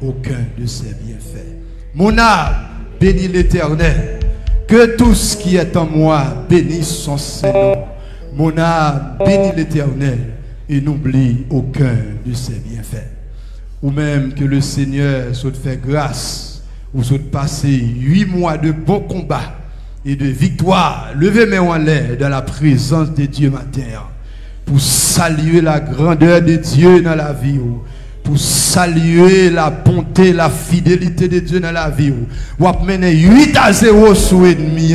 Aucun de ses bienfaits. Mon âme bénit l'Éternel. Que tout ce qui est en moi bénisse son Seigneur. Mon âme bénit l'Éternel et n'oublie aucun de ses bienfaits. Ou même que le Seigneur soit fait grâce, ou soit passé 8 mois de bon combat et de victoire. Levez-moi en l'air dans la présence de Dieu matin pour saluer la grandeur de Dieu dans la vie. Pour saluer la bonté, la fidélité de Dieu dans la vie. Ou à mener 8-0 sur l'ennemi.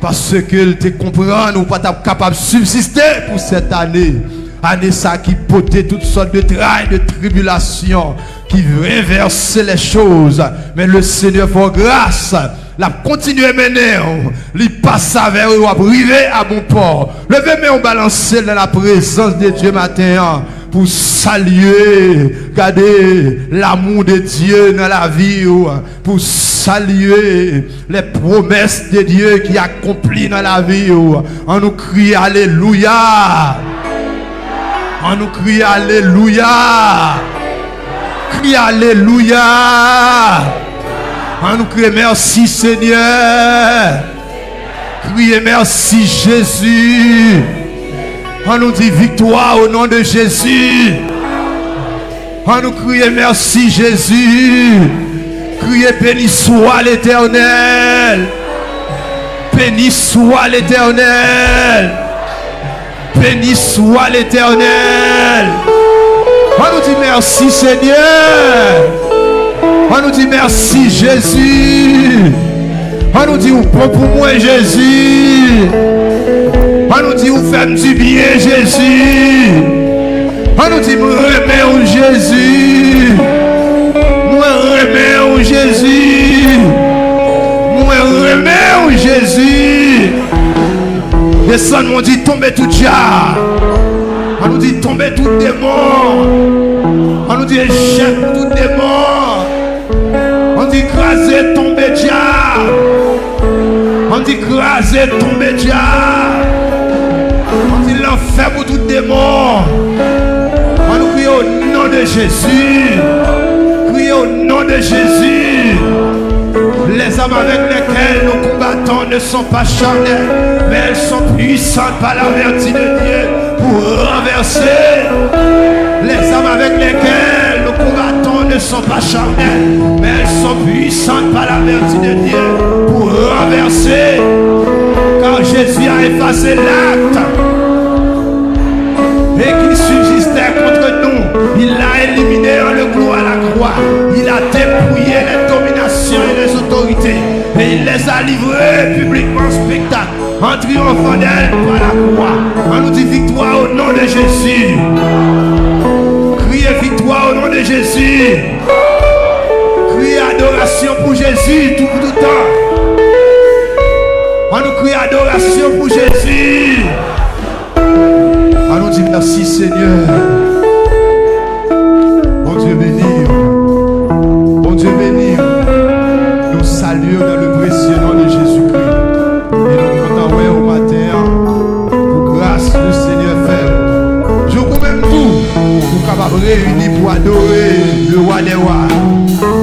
Parce que te comprendre ou pas capable de subsister pour cette année. Année ça qui portait toutes sortes de travail, de tribulations, qui réversait les choses. Mais le Seigneur pour grâce, la continue à mener, il passe vers eux, à arriver à bon port. Levez-moi balancer dans la présence de Dieu matin. Pour saluer, garder l'amour de Dieu dans la vie, pour saluer les promesses de Dieu qui accomplit dans la vie. On nous crie Alléluia. On nous crie Alléluia. Crie Alléluia. On nous crie merci Seigneur. Criez merci Jésus. On nous dit victoire au nom de Jésus. On nous crie merci Jésus. Criez béni soit l'Éternel. Béni soit l'Éternel. Béni soit l'Éternel. On nous dit merci Seigneur. On nous dit merci Jésus. On nous dit bon pour moi Jésus. On nous dit, vous faites du bien, Jésus. On nous dit, nous remettons Jésus. Nous remettons Jésus. Nous remettons Jésus. Descend, on dit, tombez tout diable. On nous dit, tombez tout démon. On nous dit, échec tout démon. On dit, crasez, tombez diable. On dit, crasez, tombez diable. On dit l'enfer pour tout démon. On nous crie au nom de Jésus. Crie au nom de Jésus. Les âmes avec lesquelles nous combattons ne sont pas charnelles, mais elles sont puissantes par la vertu de Dieu pour renverser. Les âmes avec lesquelles nous combattons ne sont pas charnelles, mais elles sont puissantes par la vertu de Dieu pour renverser. Car Jésus a effacé l'acte et qui subsistait contre nous, il l'a éliminé en le clou à la croix. Il a dépouillé les dominations et les autorités et il les a livrées publiquement en spectacle en triomphant d'elles par la croix. On nous dit victoire au nom de Jésus. Criez victoire au nom de Jésus. Criez adoration pour Jésus tout le temps. On nous crie adoration pour Jésus. On nous dit merci Seigneur. Bon Dieu béni. Bon Dieu béni. Nous saluons dans le précieux nom de Jésus-Christ. Et nous comptons au matin pour grâce du Seigneur fait. Je vous même tout pour capable réunir pour adorer le roi des rois,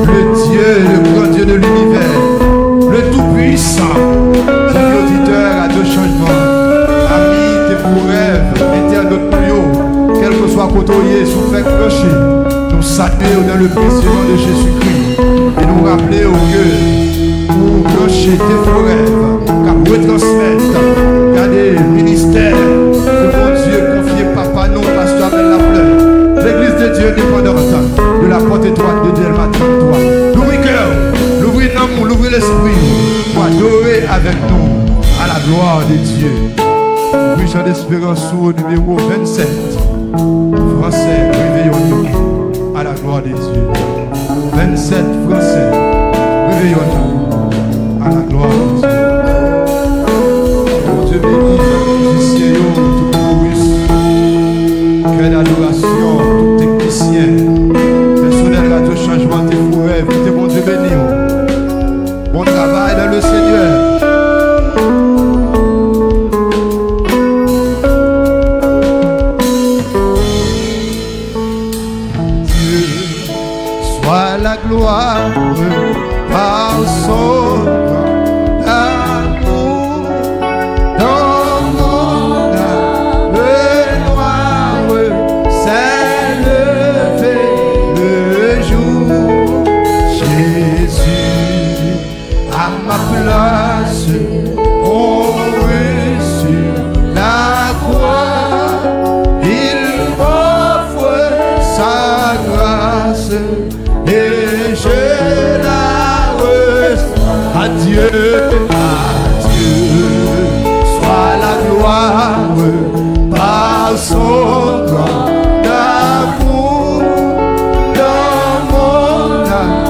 le Dieu, le grand Dieu de l'univers, le tout-puissant. À deux changements, amis, tes pour rêves, éternel notre quel que soit côtoyé, souffert clocher, nous saluons dans le précieux nom de Jésus-Christ et nous rappeler au cœur pour clocher tes faux rêves, car retransmettre, regardez le ministère que mon Dieu confié papa non, pasteur avec la fleur, l'église de Dieu dépendante de la porte étroite de Dieu le matin, toi. L'ouvrir cœur, l'ouvrir l'amour, l'ouvrir l'esprit, pour adorer avec nous. À la gloire de Dieu. Oui, Jean d'Espérance au numéro 27. Français, réveillons-nous. À la gloire de Dieu. 27 Français, réveillons-nous. À la gloire de Dieu. Mon Dieu béni, musicien, tout chorus, cœur d'adoration, tout technicien, personnel radio changement, tes forêts, écoutez mon Dieu béni. Bon travail dans le Seigneur. soit la gloire par son amour dans mon âme noire s'est levé le jour. Jésus à ma place mourut sur la croix, il m'offre sa grâce et je la reçois. Adieu, adieu, soit la gloire par son grand amour dans mon âme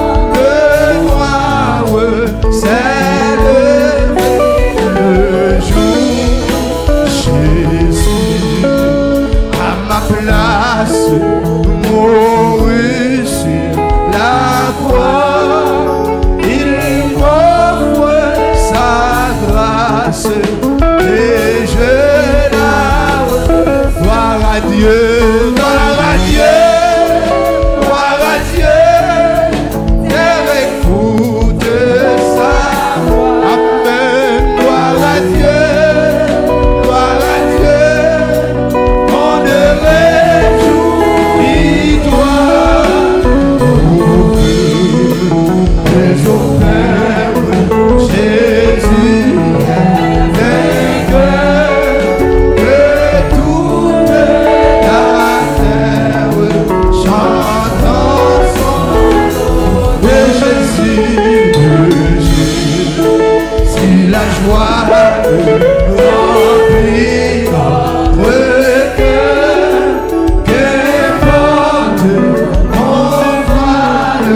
noire s'est levé le jour. Jésus à ma place mourut sur la croix, il m'offre sa grâce et je la reçois. Gloire à Dieu, gloire à Dieu, gloire à Dieu, terre écoute sa voix. Amen, gloire à Dieu, gloire à Dieu, on ne réjouis-toi. Les Père, Jésus est vainqueur de toute la terre, chantant son nom de Jésus, si la joie remplit notre cœur, qu'importe mon voile,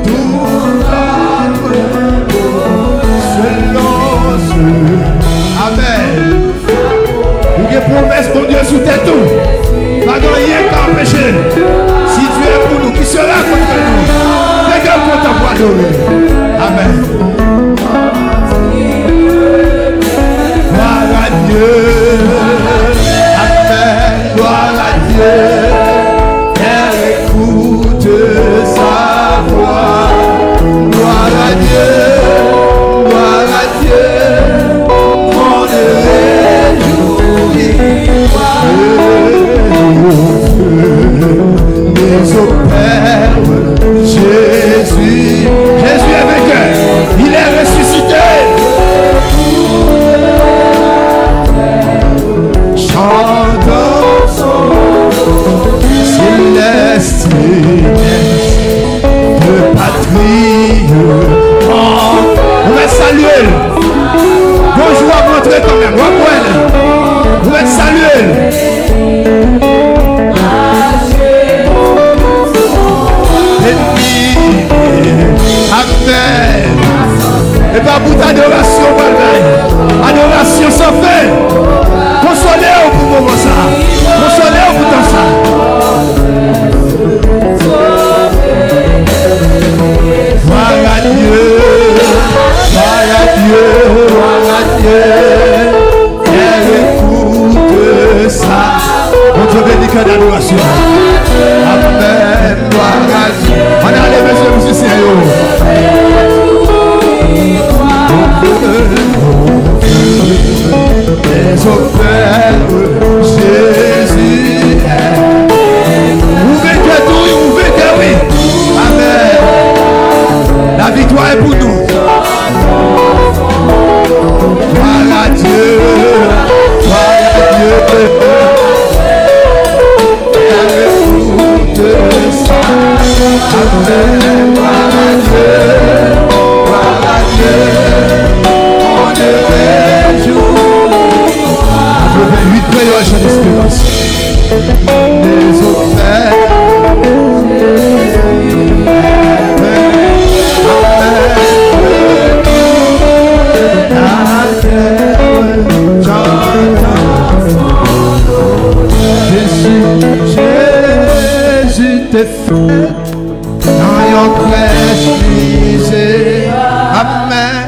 tout notre Amen. Nous avons promesse pour Dieu sous tes tout. Pas de rien qu'à empêcher. Si Dieu est pour nous, qui sera contre nous? Regarde pour ta voix adorer. Amen. Gloire à Dieu. Amen. Gloire à Dieu. Elle écoute sa voix. Gloire à Dieu. Gloire à Dieu, on ne réjouit mais au Père, Jésus est vainqueur, il est ressuscité. Chantons son céleste de patrie. On va saluer. Bonjour à montrer quand même. On va saluer. Amen. Et pas pour d'adoration, adoration sans fin. Consolez-vous pour moment ça. Consolez-vous pour tout ça. Gloire à Dieu. Gloire à Dieu, gloire à Dieu, elle écoute ça. On te bénit que d'adoration. Amen, gloire à Dieu. On a les messieurs musiciens. Les au Père, Jésus est. Ouvrez que tout, ouvrez que oui. Amen. La victoire est pour nous. Gloire à Dieu, gloire à Dieu. Elle écoute ça. Amen. Gloire à Dieu, gloire à Dieu. On ne réjouit. 88 prières chant d'espérance. Les offres. Jésus t'est fait dans your crèche brisée. Amen.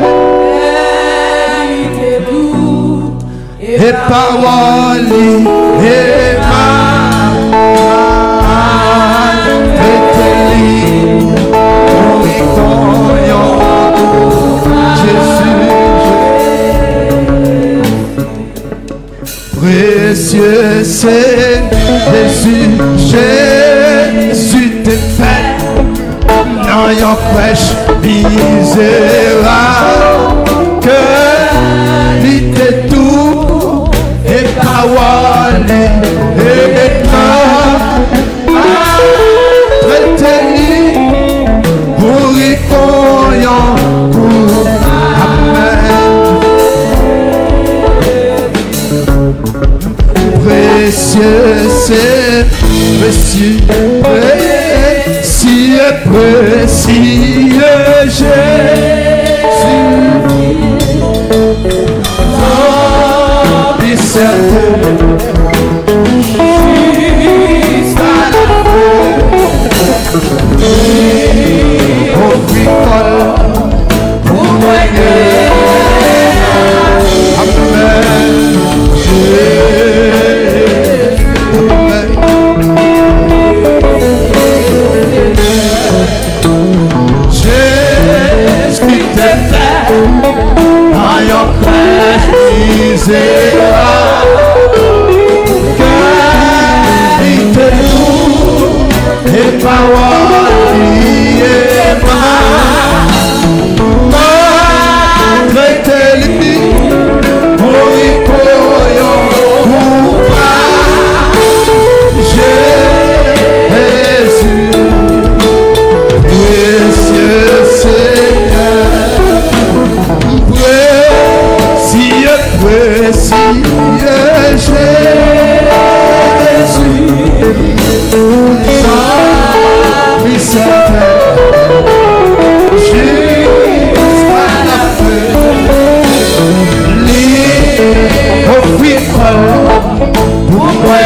Et parole et ma et Précieux c'est Jésus, Jésus t'es fait dans yon crèche misérable que l'ité tout et parole et traité pour y croyant pour Amen. Précieux c'est précieux, précieux, précieux Jésus. Remplis certain jusqu'à la fin. Au fricole pour moyen. Amen. Jésus t'es fait dans yon crèche misérable que l'ité tout et parole et malgré tes limites pour y croyant ou pas Jésus. Précieux Seigneur, précieux, précieux Jésus, sans certain jusqu'à la fin, libre au fricole pour moi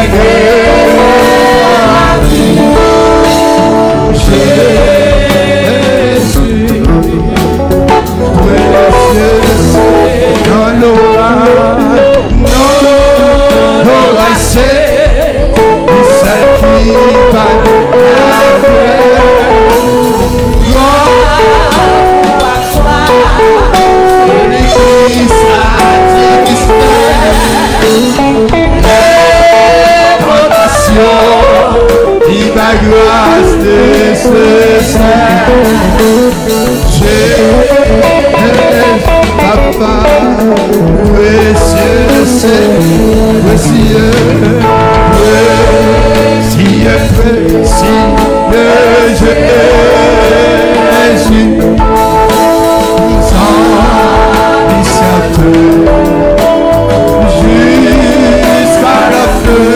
la grâce de ce Jésus, Papa, précieux, précieux, précieux, précieux Jésus, sans incertain, jusqu'à la fin.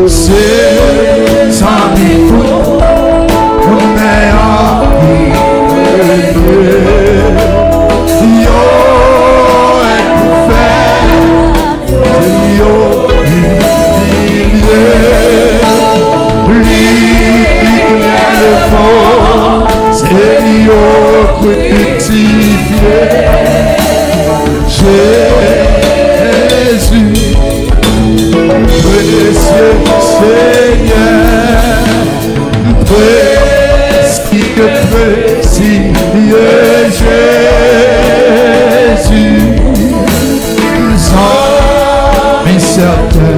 C'est sans défaut, on est en Jésus, précieux Seigneur, précieux, précieux Jésus, sans incertain,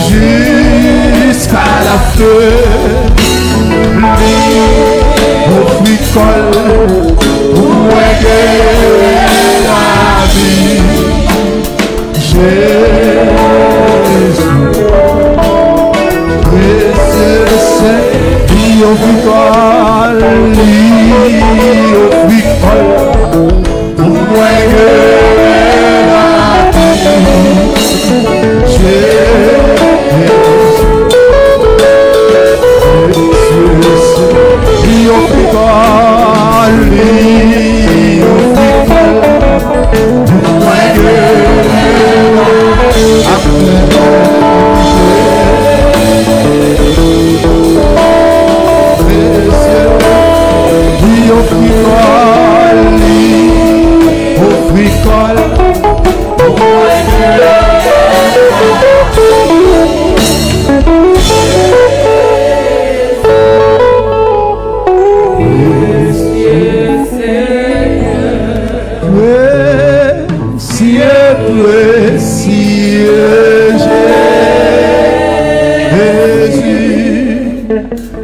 jusqu'à la fin, au fricole, pour aider la vie, Jésus, précieux Seigneur, au fricole, pour aider la vie, Jésus.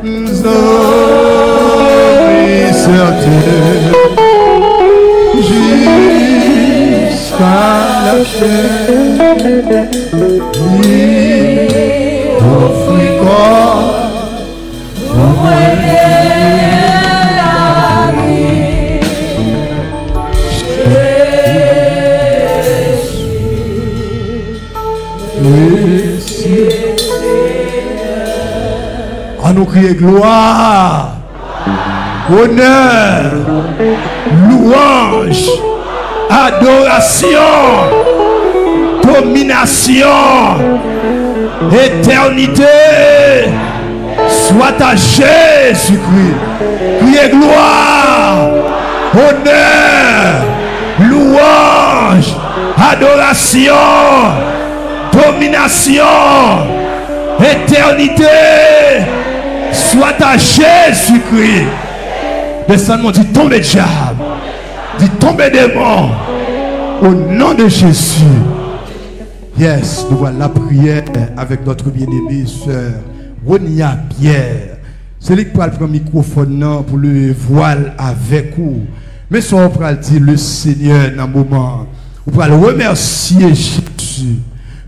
nous certain jusqu'à la fin. Offre corps pour à nous crier gloire, honneur, louange, adoration, domination, éternité, soit à Jésus-Christ. Criez gloire, honneur, louange, adoration, domination, éternité, soit à Jésus-Christ. Mais ça nous dit tomber diable, dit tomber démon, au nom de Jésus. Yes, nous voilà la prière avec notre bien-aimée sœur Ronia Pierre. C'est lui qui prend le microphone pour le voile avec vous. Mais ça, on va dire le Seigneur dans un moment. On va le remercier Jésus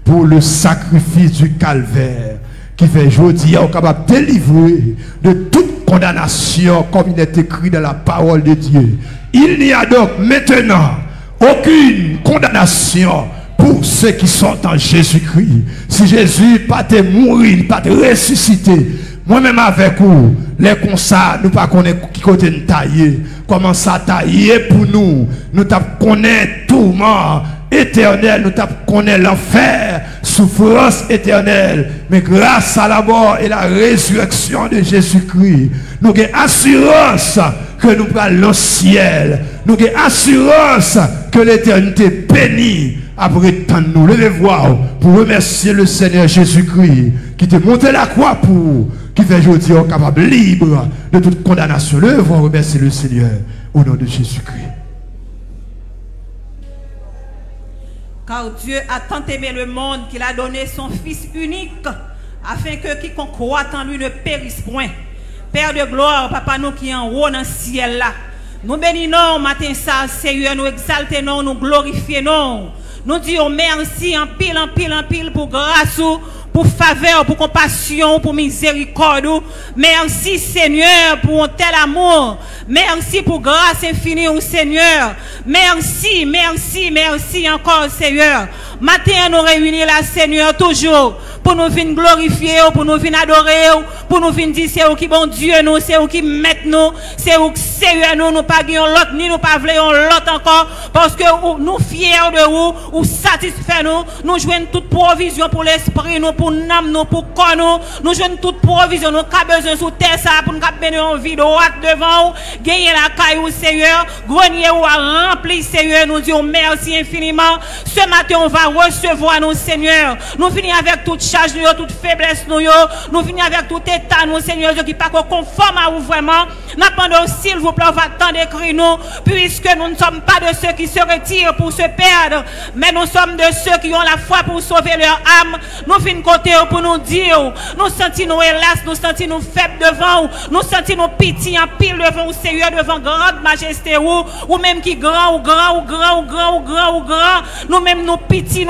pour le sacrifice du calvaire qui fait aujourd'hui on est capable de délivrer de toute condamnation comme il est écrit dans la parole de Dieu. Il n'y a donc maintenant aucune condamnation pour ceux qui sont en Jésus-Christ. Si Jésus pas te mourir, pas te ressusciter, moi-même avec vous, les comme ça, nous pas connaître qui côté nous tailler, comment ça tailler pour nous, nous connaître tourment éternel, nous connaître l'enfer, souffrance éternelle, mais grâce à la mort et la résurrection de Jésus-Christ, nous avons assurance que nous allons au ciel, nous avons assurance que l'éternité bénie après tant de nous. Levez-vous pour remercier le Seigneur Jésus-Christ qui t'a monté la croix pour qui fait aujourd'hui capable libre de toute condamnation. Levez-vous remercier le Seigneur au nom de Jésus-Christ. Car Dieu a tant aimé le monde qu'il a donné son Fils unique afin que quiconque croit en lui ne périsse point. Père de gloire, Papa nous qui en haut dans le ciel là, nous bénissons matin ça, Seigneur, nous exaltons, nous glorifions. Nous disons merci en pile pour grâce, pour faveur, pour compassion, pour miséricorde. Merci Seigneur pour un tel amour. Merci pour grâce infinie au Seigneur. Merci encore Seigneur. Matin nous réunissons là Seigneur toujours pour nous venir glorifier, pour nous venir adorer, pour nous venir dire c'est où qui bon Dieu nous, c'est où qui met nous, c'est où Seigneur nous pas gagnons l'autre, ni nous pas voulons l'autre encore, parce que nous fiers de vous, ou satisfaits nous jouons toute provision pour l'esprit nous, pour l'âme nous, pour corps nous jouons toute provision, nous avons besoin sous terre ça, pour nous bénir en vie droite devant vous, gagner la caille Seigneur, grenier ou à remplir Seigneur, nous disons merci infiniment. Ce matin on va recevoir nos Seigneur, nous finissons avec toute charge, toute faiblesse, nous venons avec tout état, nous, Seigneur, qui n'est pas conforme à vous vraiment. Nous demandons, s'il vous plaît, on va attendre d'écrire nous, puisque nous ne sommes pas de ceux qui se retirent pour se perdre, mais nous sommes de ceux qui ont la foi pour sauver leur âme. Nous venons côté pour nous dire, nous sentons nous hélas, nous sentons nous faibles devant, nous sentons nous pitié en pile devant vous, Seigneur, devant grande majesté, ou même qui grand, ou grand, nous-mêmes nous pitié,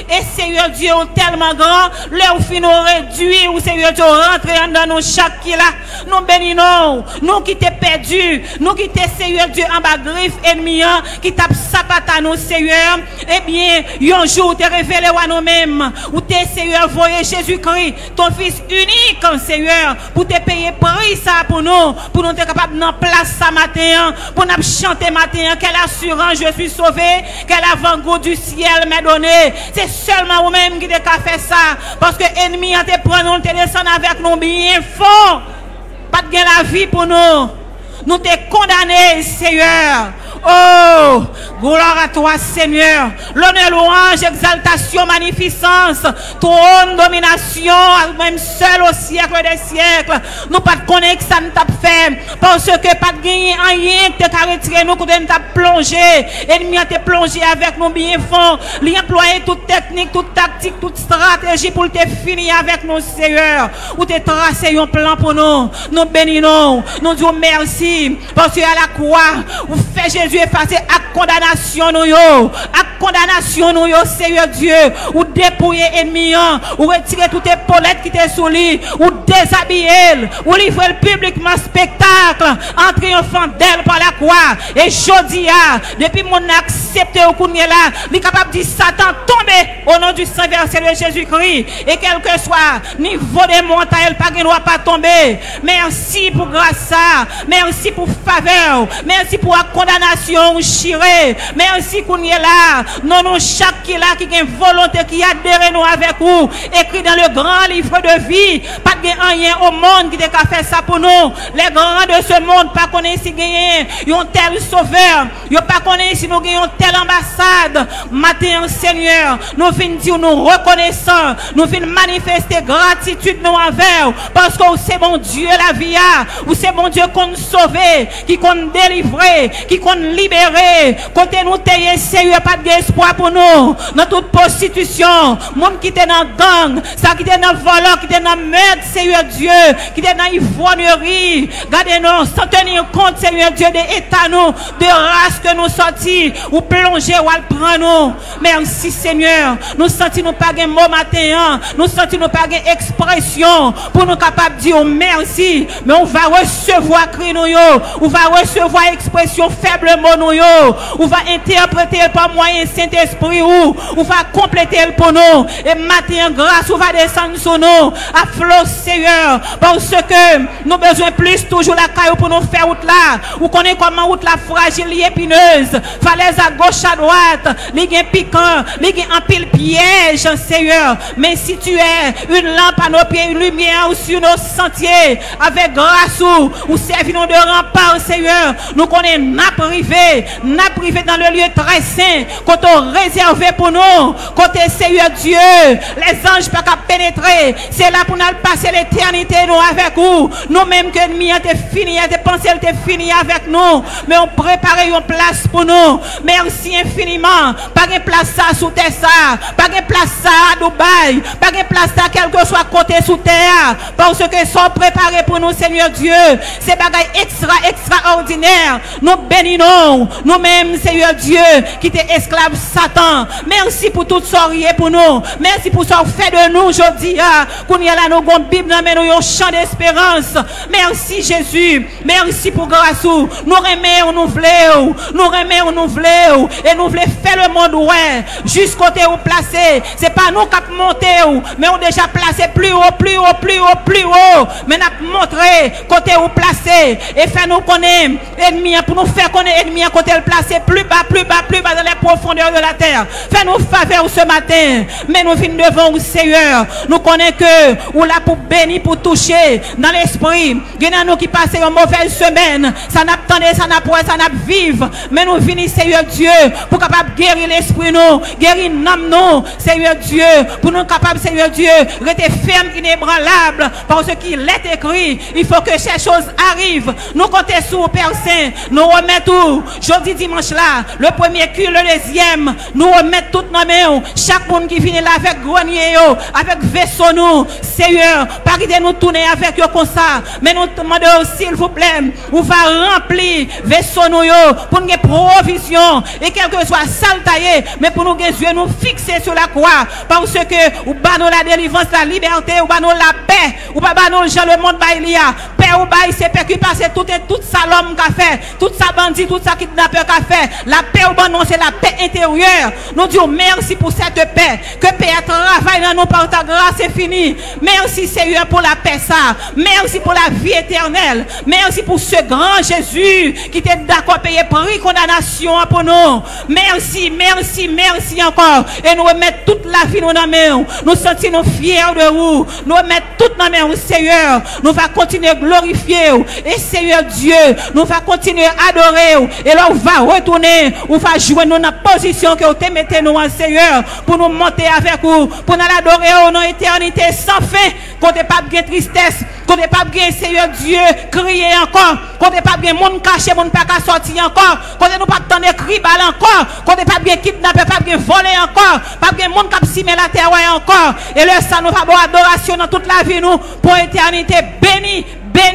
et Seigneur Dieu, tellement grand, là où nous réduit, où Seigneur Dieu rentre dans nos chaque qui là, nous bénissons, nous qui t'es perdu, nous qui t'es Seigneur Dieu en bas griffe ennemi, qui tape sapate à nous Seigneur, eh bien, un jour t'es révélé à nous-mêmes, où t'es Seigneur voyé Jésus-Christ, ton Fils unique, Seigneur, pour te payer prix ça pour nous être capable d'en place ça matin, pour nous chanter matin, quelle assurance je suis sauvé, quel avant-goût du ciel m'est donné, c'est seulement vous-même qui t'as fait ça, parce que l'ennemi a te prendre, on te descend avec nous bien fort, pas de la vie pour nous. Nous t'es condamnés, Seigneur. Oh, gloire à toi, Seigneur. L'honneur, louange, exaltation, magnificence, trône, domination, même seul au siècle des siècles. Nous pas de connaître que ça ne t'a fait. Parce que pas de gagner rien que tu as retiré nous, que tu as plongé. Ennemi a plongé avec nous bien fond. Il a employé toute technique, toute tactique, toute stratégie pour te finir avec nous, Seigneur. Ou te tracer un plan pour nous. Nous bénissons. Nous disons merci. Parce que à la croix, vous faites Jésus effacer à condamnation nous yo. À condamnation nous yo, Seigneur Dieu. Ou dépouiller ennemi, ou retirer toutes les polettes qui étaient sous lui, ou déshabiller, ou livrer publiquement spectacle en triomphant d'elle par la croix. Et jodi a, depuis mon accepté au coup de là, il est capable de dire Satan tomber au nom du sang versé de Jésus-Christ. Et quel que soit niveau des montagnes, pas ne pas tomber. Merci pour grâce, merci pour faveur, merci pour la condamnation chirée. Merci qu'on est là. Non, non, chaque qui est là, qui a une volonté, qui adhère nous avec vous, écrit dans le grand livre de vie. Pas de rien au monde qui a fait ça pour nous. Les grands de ce monde, pas connaître si gagner un tel sauveur. Ils pas connaître si nous gagnons telle ambassade. Matin, Seigneur, nous venons dire nous reconnaissons, nous venons manifester gratitude nous envers, parce que c'est bon Dieu la vie, ou c'est bon Dieu qu'on nous sauve, qui qu'on nous délivre, qui qu'on nous libère. Côté nous tailler sérieux, pas d'espoir pour nous. Dans toute prostitution, monde qui était dans gang, ça qui était dans volant, qui était dans meurtre, Seigneur Dieu, qui était dans ivrognerie. Gardez-nous, sans tenir compte, Seigneur Dieu, des états nous, de race que nous sortis, ou plonger, ou à prendre nous. Merci, Seigneur. Nous sentons nous pas un mot matin, nous sentons nous pas une expression pour nous capables de dire merci, mais on va recevoir cri nous, on va recevoir expression faible mot nous, on va interpréter par moyen Saint-Esprit, on va compléter pour nous, et matin grâce, on va descendre sur nous, à flot, Seigneur, parce que nous besoin plus toujours la caillou pour nous faire route là, ou connaît comment route la fragile et épineuse, falaise à gauche à droite, les gains piquants, les gains en pile piège, Seigneur, mais si tu es une lampe à nos pieds, une lumière sur nos sentiers, avec grâce ou servis-nous de rempart, Seigneur, nous connaissons n'a privé dans le lieu très saint, côté réservé pour nous, côté Seigneur Dieu, les anges pas qu'à pénétrer, c'est là pour nous passer l'éternité nous avec vous, nous-mêmes que l'ennemi a fini, a pensé a fini avec nous, mais on prépare une place pour nous, merci infiniment, pas de place ça sous terre ça, pas de place ça à Dubaï, pas de place ça quel que soit côté sous terre, parce que sont préparés pour nous, Seigneur Dieu, c'est bagaille extraordinaire, nous bénissons, nous-mêmes, Seigneur Dieu, qui t'es esclave Satan, merci pour tout ça pour nous, merci pour ça fait de nous aujourd'hui, qu'on y a là, nous avons une Bible, mais nous avons un chant d'espérance, merci Jésus, merci pour grâce, nous remettons, nous voulons, et nous voulons faire le monde, ouais, jusqu'au côté où placé, c'est pas nous qui avons monté, mais on déjà placé plus haut, mais nous avons montré côté où placé, et fait nous connaître ennemi, pour nous faire connaître ennemi à côté le placé plus bas dans les profondeurs de la terre. Fais-nous faveur ce matin, mais nous venons devant vous, Seigneur. Nous connaissons que ou là pour bénir, pour toucher dans l'esprit. Il y a nous qui passent une mauvaise semaine, ça n'a pas ça n'a pas ça n'a vivre, mais nous venons, Seigneur Dieu, pour capable guérir l'esprit nous, guérir l'âme nous, Seigneur Dieu, pour nous capables, Seigneur Dieu, rester ferme, inébranlable, parce qu'il est écrit, il faut que ces choses arrivent. Nous comptons sur Père Saint, nous remettons tout, jeudi, dimanche là, le premier culte, le deuxième, nous remettons tout dans main, chaque monde qui vient là avec grenier, avec vaisseau nous, Seigneur, pas quitter nous tourner avec eux comme ça, mais nous demandons, s'il vous plaît, on va remplir vaisseau nous, pour nous provision, et quel que soit sale taillé, mais pour nous yeux nous fixer sur la croix, parce que, ou bah nous la délivrance, la liberté, ou bah nous la paix, ou bah nous le monde baïlia, paix ou baï, c'est paix qui passe toute sa l'homme qu'a fait, toute sa bandit, toute sa kidnappeur qu'a fait, la paix ou bah non, c'est la paix intérieure. Nous disons merci pour cette paix, que paix travaille dans nous par ta grâce est fini. Merci Seigneur pour la paix ça, merci pour la vie éternelle, merci pour ce grand Jésus qui était d'accord payer prix condamnation pour nous. Merci encore, et nous remettons toute la vie dans nos mains, nous sentons fiers de vous, nous remettons toute nos mains au Seigneur, nous va continuer à glorifier glorifier. Et Seigneur Dieu, nous va continuer à adorer. Et là, on va retourner, on va jouer dans la position que vous mettez nous en Seigneur pour nous monter avec vous, pour nous adorer dans l'éternité sans fin. Qu'on n'ait pas de tristesse, qu'on n'ait pas de Seigneur Dieu, crier encore, qu'on n'ait pas de monde caché, monde pas sortir encore, qu'on n'ait pas de cri balle encore, qu'on n'ait pas de kidnapper, pas de voler encore, pas de monde qui simer la terre encore. Et le ça nous va avoir adoration dans toute la vie nous pour l'éternité. Béni, béni.